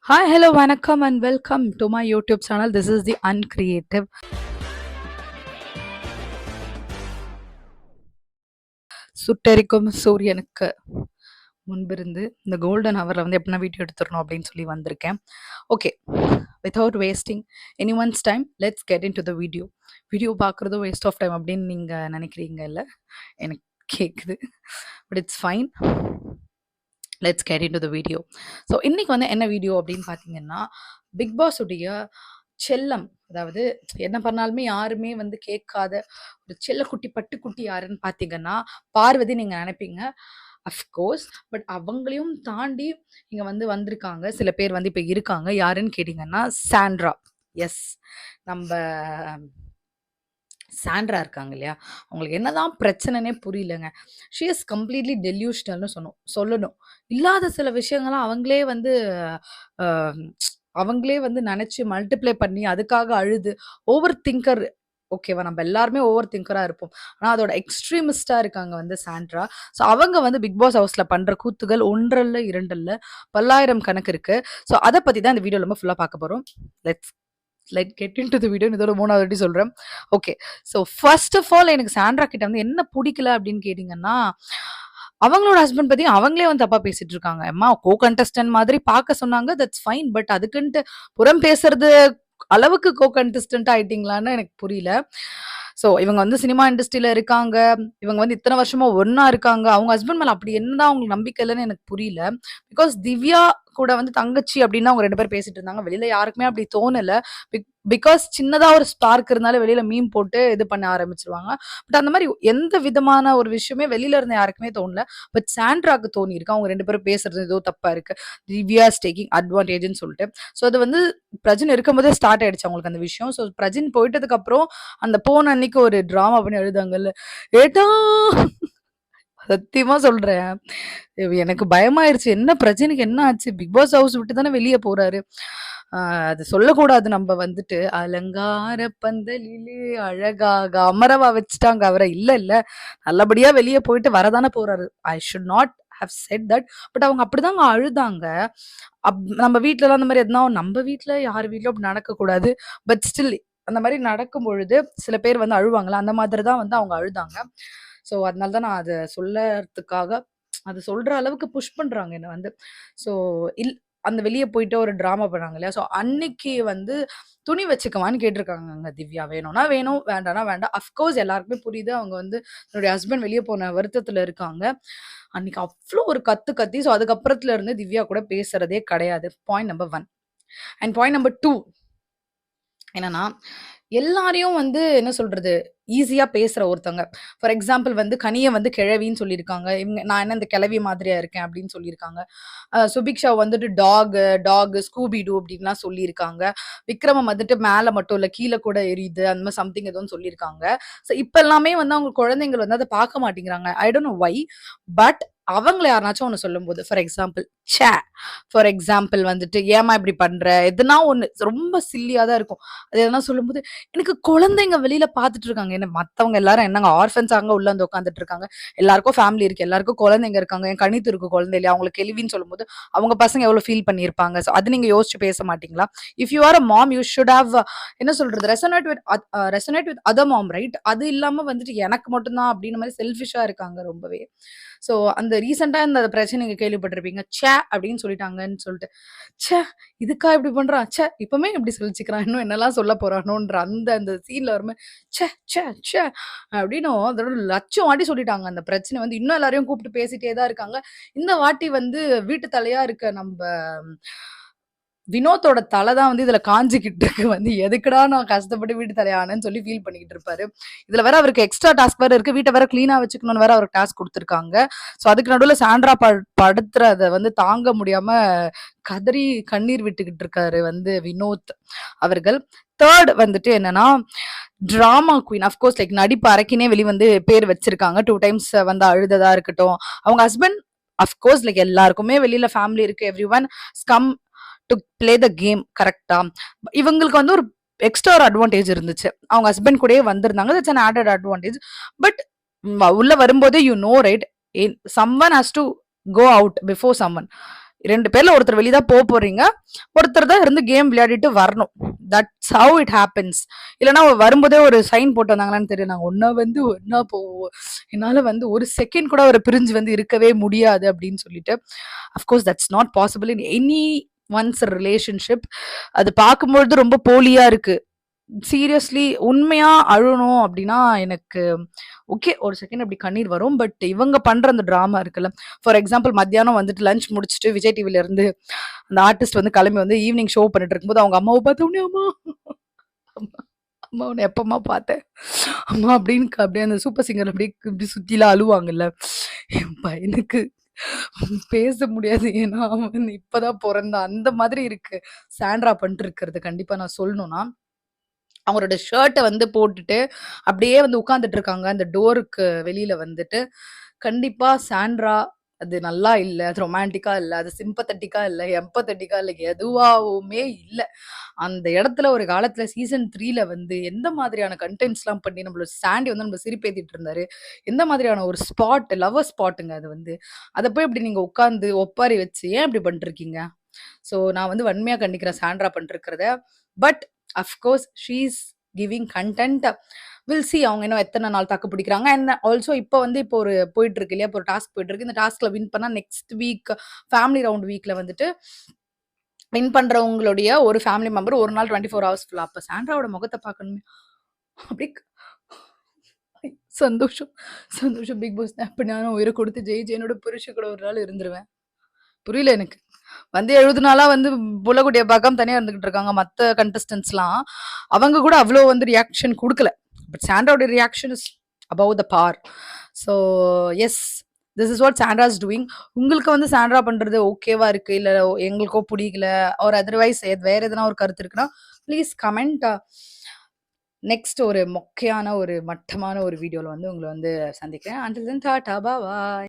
Hi, hello, vanakkam and welcome to my YouTube channel. This is the Uncreative. சுட்டெரிக்கும் சூரியனுக்கு முன்பிருந்து இந்த golden ஹவர்ல வந்து எப்படின்னா வீடியோ எடுத்துடணும் அப்படின்னு சொல்லி வந்திருக்கேன். Okay, without wasting any once time let's get into the video. Video பார்க்குறதும் வேஸ்ட் ஆஃப் டைம் அப்படின்னு நீங்கள் நினைக்கிறீங்க இல்லை? எனக்கு கேட்குது, but it's fine. Let's get into the video. So இன்னைக்கு வந்து என்ன வீடியோ அப்படின்னு பார்த்தீங்கன்னா, பிக் பாஸ் உடைய செல்லம், அதாவது என்ன பண்ணாலுமே யாருமே வந்து கேட்காத ஒரு செல்ல குட்டி பட்டுக்குட்டி யாருன்னு பார்த்தீங்கன்னா பார்வதி. நீங்க நினைப்பீங்க அஃப்கோர்ஸ், பட் அவங்களையும் தாண்டி இங்க வந்து வந்திருக்காங்க சில பேர் வந்து இப்ப இருக்காங்க. யாருன்னு கேட்டீங்கன்னா சாண்ட்ரா. எஸ், நம்ம சாண்ட்ரா இருக்காங்க இல்லையா, அவங்களுக்கு என்னதான் பிரச்சனைனே புரியலங்க. ஷி இஸ் கம்ப்ளீட்லி டெல்யூஷனல்னு சொல்லணும். இல்லாத சில விஷயங்கள்லாம் அஹ், அவங்களே வந்து நினைச்சு மல்டிப்ளை பண்ணி அதுக்காக அழுது ஓவர் திங்கர். ஓகேவா, நம்ம எல்லாருமே ஓவர் திங்கரா இருப்போம். ஆனா அதோட எக்ஸ்ட்ரீமிஸ்டா இருக்காங்க வந்து சாண்ட்ரா. ஸோ அவங்க வந்து பிக் பாஸ் ஹவுஸ்ல பண்ற கூத்துகள் ஒன்றல்ல இரண்டல்ல பல்லாயிரம் கணக்கு இருக்கு. ஸோ அதை பத்தி தான் இந்த வீடியோ நம்ம ஃபுல்லா பார்க்க போறோம். Let's like get into the video. இதோட 3வது வாட்டி சொல்றேன். Okay, so first of all எனக்கு சாண்ட்ரா கிட்ட வந்து என்ன பிடிக்கல அப்படின்னு கேட்டீங்கன்னா, அவங்களோட ஹஸ்பண்ட் பத்தி அவங்களே வந்து தப்பா பேசிட்டு இருக்காங்க. அம்மா கோ கண்டஸ்டன்ட் மாதிரி பார்க்க சொன்னாங்க, தட்ஸ் ஃபைன். பட் அதுக்குன்ட்டு புறம் பேசுறது அளவுக்கு கோ கண்டஸ்டன்ட் ஆயிட்டீங்களான்னு எனக்கு புரியல. ஸோ இவங்க வந்து சினிமா இண்டஸ்ட்ரியில இருக்காங்க, இவங்க வந்து இத்தனை வருஷமா ஒன்னா இருக்காங்க. அவங்க ஹஸ்பண்ட் மேல அப்படி என்னதான் அவங்களுக்கு நம்பிக்கை இல்லைன்னு எனக்கு புரியல. பிகாஸ் திவ்யா கூட வந்து தங்கச்சி அப்படின்னு அவங்க 2 பேரும் பேசிட்டு இருந்தாங்க. வெளியில யாருக்குமே அப்படி தோணல. பிகாஸ் சின்னதா ஒரு ஸ்பார்க் இருந்தாலும் வெளியில மீம் போட்டு இது பண்ண ஆரம்பிச்சிருவாங்க. பட் அந்த மாதிரி எந்த விதமான ஒரு விஷயமே வெளியில இருந்த யாருக்குமே தோணல. பட் சாண்ட்ராக்கு தோணி இருக்கு. அவங்க 2 பேரும் பேசுறது ஏதோ தப்பா இருக்கு, திவ்யா டேக்கிங் அட்வான்டேஜ்னு சொல்லிட்டு. ஸோ அது வந்து பிரஜின் இருக்கும்போதே ஸ்டார்ட் ஆயிடுச்சு அவங்களுக்கு அந்த விஷயம். ஸோ பிரஜின் போயிட்டதுக்கு அப்புறம் அந்த போன அன்னைக்கு ஒரு டிராமா பண்ணி எழுதாங்கல்ல, ஏட்டா சத்தியமா சொல்றேன், எனக்கு பயமாயிருச்சு. என்ன பிரச்சனைக்கு என்ன ஆச்சு? பிக் பாஸ் ஹவுஸ் விட்டு தானே வெளியே போறாரு. அது சொல்லக்கூடாது. நம்ம வந்துட்டு அலங்கார பந்தலிலே அழகாக அமரவா வச்சுட்டாங்க அவரை. இல்ல இல்ல, நல்லபடியா வெளியே போயிட்டு வரதானே போறாரு. I should not have set that. But அவங்க அப்படிதாங்க அழுதாங்க. நம்ம வீட்ல எல்லாம் அந்த மாதிரி எதுனா, நம்ம வீட்ல யார் வீட்லயும் அப்படி நடக்கக்கூடாது. பட் ஸ்டில் அந்த மாதிரி நடக்கும் பொழுது சில பேர் வந்து அழுவாங்களா, அந்த மாதிரி தான் வந்து அவங்க அழுதாங்க. ஸோ அதனால தான் நான் அதை சொல்லறதுக்காக, அது சொல்ற அளவுக்கு புஷ் பண்றாங்க என்ன வந்து. ஸோ இல் அந்த வெளியே போயிட்டு ஒரு டிராமா பண்ணாங்க இல்லையா, ஸோ அன்னைக்கு வந்து துணி வச்சுக்கவான்னு கேட்டிருக்காங்க திவ்யா. வேணும்னா வேணும், வேண்டாம்னா வேண்டாம். அஃப்கோர்ஸ் எல்லாருக்குமே புரியுது, அவங்க வந்து தன்னுடைய ஹஸ்பண்ட் வெளியே போன வருத்தத்துல இருக்காங்க. அன்னைக்கு அவ்வளோ ஒரு கத்து கத்தி. ஸோ அதுக்கப்புறத்துல இருந்து திவ்யா கூட பேசுறதே கிடையாது. Point number 1. And point number 2 என்னன்னா, எல்லாரையும் வந்து என்ன சொல்றது, ஈஸியா பேசுற ஒருத்தங்க. ஃபார் எக்ஸாம்பிள் வந்து கனிய வந்து கிழவின்னு சொல்லியிருக்காங்க. இவங்க நான் என்ன இந்த கிழவி மாதிரியா இருக்கேன் அப்படின்னு சொல்லியிருக்காங்க. சுபிக்ஷா வந்துட்டு ஸ்கூபி டூ அப்படின்லாம் சொல்லியிருக்காங்க. விக்ரம வந்துட்டு மேல மட்டும் இல்ல கீழ கூட எரியுது, அந்த மாதிரி சம்திங் ஏதோ சொல்லியிருக்காங்க. ஸோ இப்ப எல்லாமே வந்து அவங்க குழந்தைங்கள் வந்து அதை பார்க்க மாட்டேங்கிறாங்க. I don't know why. But அவங்கள யாருனாச்சும் ஒண்ணு சொல்லும்போது, ஃபார் எக்ஸாம்பிள் ச்சே, ஃபார் எக்ஸாம்பிள் வந்துட்டு ஏம்மா இப்படி பண்ற? எதுனா ஒண்ணு ரொம்ப சில்லியா தான் இருக்கும். அது எதனா சொல்லும்போது, எனக்கு குழந்தைங்க வெளியில பார்த்துட்டு இருக்காங்க. என்ன மத்தவங்க எல்லாரும் என்னங்க ஆர்ஃபன்ஸாங்க உள்ள வந்து உட்கார்ந்துட்டு இருக்காங்க. எல்லாருக்கும் ஃபேமிலி இருக்கு. எல்லாருக்கும் குழந்தைங்க இருக்காங்க. என் கணித்து இருக்கு குழந்தை இல்லையா? அவங்களுக்கு கேள்வின்னு சொல்லும்போது, அவங்க பசங்க எவ்வளவு ஃபீல் பண்ணியிருப்பாங்க. ஸோ அது நீங்க யோசிச்சு பேச மாட்டீங்களா? If you are a mom you should have என்ன சொல்றது, resonate with other mom, right? அது இல்லாம வந்துட்டு எனக்கு மட்டும் தான் அப்படின்ற மாதிரி செல்ஃபிஷா இருக்காங்க ரொம்பவே. ஸோ அந்த ரீசெண்டா இந்த பிரச்சனை நீங்க கேள்விப்பட்டிருப்பீங்க. ச்சே அப்படின்னு சொல்லிட்டாங்கன்னு சொல்லிட்டு. ச்சே, இதுக்கா இப்படி பண்றான்? ச்சே, இப்பவுமே இப்படி சொல்லிச்சுக்கிறான். இன்னும் என்னெல்லாம் சொல்ல போறானோன்ற அந்த அந்த சீன்ல வரும்போது ச்சே ச்சே ச்சே அப்படின்னு அதோட லட்சம் வாட்டி சொல்லிட்டாங்க. அந்த பிரச்சனை வந்து இன்னும் எல்லாரையும் கூப்பிட்டு பேசிட்டே தான் இருக்காங்க. இந்த வாட்டி வந்து வீட்டு தலையா இருக்க நம்ம வினோத்தோட தலை தான் வந்து இதுல காஞ்சிக்கிட்டு இருக்கு. வந்து எதுக்குடா நான் கஷ்டப்பட்டு வீட்டு தலையானேன்னு சொல்லி ஃபீல் பண்ணிக்கிட்டு இருப்பாரு. இதுல வேற அவருக்கு எக்ஸ்ட்ரா டாஸ்க் வேற இருக்கு. வீட்டை வேற கிளீனா வச்சுக்கணும்னு வேற அவருக்கு டாஸ்க் கொடுத்துருக்காங்க. ஸோ அதுக்கு நடுவில் சாண்ட்ரா படுத்துறத வந்து தாங்க முடியாம கதறி கண்ணீர் விட்டுக்கிட்டு இருக்காரு வந்து வினோத் அவர்கள். தேர்ட் வந்துட்டு என்னன்னா, டிராமா குயின். அஃப்கோர்ஸ் லைக் நடிப்பு அரக்கினே வந்து பேர் வச்சிருக்காங்க. 2 டைம்ஸ் வந்து அழுததா இருக்கட்டும். அவங்க ஹஸ்பண்ட் அஃப்கோர்ஸ் லைக் எல்லாருக்குமே வெளியில ஃபேமிலி இருக்கு. Every one come to play the game, கரெக்டா? இவங்களுக்கு வந்து ஒரு எக்ஸ்ட்ரா ஒரு அட்வான்டேஜ் இருந்துச்சு. அவங்க ஹஸ்பண்ட் கூடயே வந்திருந்தாங்க. That's an added advantage. But உள்ள வரும்போதே you know right, someone has to go out before someone. 2 பேர்ல ஒருத்தர் வெளிய தான் போறீங்க. ஒருத்தர் தான் இருந்து கேம் விளையாடிட்டு வரணும். That's how it happens. இல்லன்னா வரும்போதே ஒரு சைன் போட்டு வந்தாங்களான்னு தெரியும். நாங்க ஒண்ணா வந்து ஒண்ணா போவோம். என்னால வந்து ஒரு செகண்ட் கூட அவர பிரிஞ்சு வந்து இருக்கவே முடியாது அப்படின்னு சொல்லிட்டு. Of course that's not possible in any one's relationship. அது பார்க்கும்பொழுது ரொம்ப போலியா இருக்கு. சீரியஸ்லி உண்மையா அழணும் அப்படின்னா எனக்கு ஓகே ஒரு செகண்ட் அப்படி கண்ணீர் வரும். பட் இவங்க பண்ற அந்த டிராமா இருக்குல்ல, ஃபார் எக்ஸாம்பிள் மத்தியானம் வந்துட்டு லஞ்ச் முடிச்சுட்டு விஜய் டிவில இருந்து அந்த ஆர்டிஸ்ட் வந்து கிளம்பி வந்து ஈவினிங் ஷோ பண்ணிட்டு இருக்கும்போது அவங்க அம்மாவை பார்த்த உடனே அம்மா அம்மா அம்மா உன்னை எப்பம்மா பார்த்தேன் அம்மா அப்படின்னு அப்படியே அந்த சூப்பர் சிங்கர் அப்படியே இப்படி சுத்திலாம் அழுவாங்கல்ல. என் பையனுக்கு பேச முடியாது ஏன்னா அவன் வந்து இப்பதான் பிறந்தான் அந்த மாதிரி இருக்கு சாண்ட்ரா பண்ணிட்டு இருக்கிறது. கண்டிப்பா நான் சொல்லணும்னா அவங்களோட ஷர்ட்டை வந்து போட்டுட்டு அப்படியே வந்து உட்கார்ந்துட்டு இருக்காங்க அந்த டோருக்கு வெளியில வந்துட்டு. கண்டிப்பா சாண்ட்ரா அது நல்லா இல்ல. அது ரொமான்டிக்கா இல்ல. அது சிம்பத்தட்டிக்கா இல்ல. எம்பத்தட்டிக்கா இல்ல. எதுவாவுமே இல்ல. அந்த இடத்துல ஒரு காலத்துல சீசன் 3ல வந்து எந்த மாதிரியான கன்டென்ட்ஸ்லாம் பண்ணி நம்மள சாண்டி வந்து நம்மள சிரிப்பேத்திட்டு இருந்தாரு. எந்த மாதிரியான ஒரு ஸ்பாட், லவ்வர் ஸ்பாட்டுங்க அது வந்து. அத போய் இப்படி நீங்க உட்கார்ந்து ஒப்பாரி வச்சு ஏன் இப்படி பண்ணிட்டுருக்கீங்க? ஸோ நான் வந்து வன்மையா கண்டிக்கிறேன் சாண்ட்ரா பண்ணிட்டுருக்கிறத. But of course she is giving content. Will see அவங்க இன்னும் எத்தனை நாள் தாக்கு பிடிக்கிறாங்க. அண்ட் ஆல்சோ இப்போ வந்து இப்போ ஒரு போயிட்டு இருக்கு இல்லையா? இப்போ ஒரு டாஸ்க் போயிட்டு இருக்கு. இந்த டாஸ்க்ல வின் பண்ணா நெக்ஸ்ட் வீக் ஃபேமிலி ரவுண்ட் வீக்ல வந்துட்டு வின் பண்றவங்களுடைய ஒரு ஃபேமிலி மெம்பர் ஒரு நாள் 24 ஹவர்ஸ் ஃபுல்லா. அப்ப சாண்ட்ராவோட முகத்த பார்க்கணுமே. அப்படியே சந்தோஷம், சந்தோஷம். பிக் பாஸ் அப்ப நானும் உயிரை கொடுத்து ஜெயிச்சு புருஷ கூட ஒரு நாள் இருந்துருவேன். புரியல எனக்கு. வந்து 70 நாளா வந்து புள்ளக்குட்டிய பார்க்காம தனியா இருந்துகிட்டு இருக்காங்க. மத்த கண்டஸ்டன்ட்ஸ்லாம். அவங்க கூட அவ்ளோ வந்து ரியாக்ஷன் குடுக்கல. பட் சாண்ட்ராவோட reaction is above the bar. So yes this is what Sandra is doing. உங்களுக்கு வந்து சாண்ட்ரா பண்றது ஓகேவா இருக்கு, இல்ல எங்களுக்கோ பிடிக்கல ஆர் அதர்வைஸ் வேற எதனா ஒரு கருத்து இருக்குன்னா ப்ளீஸ் கமெண்ட். நெக்ஸ்ட் ஒரு மொக்கையான ஒரு மட்டமான ஒரு வீடியோல வந்து உங்களை வந்து சந்திக்கிறேன். அண்டில் தென் டாடா பாய்.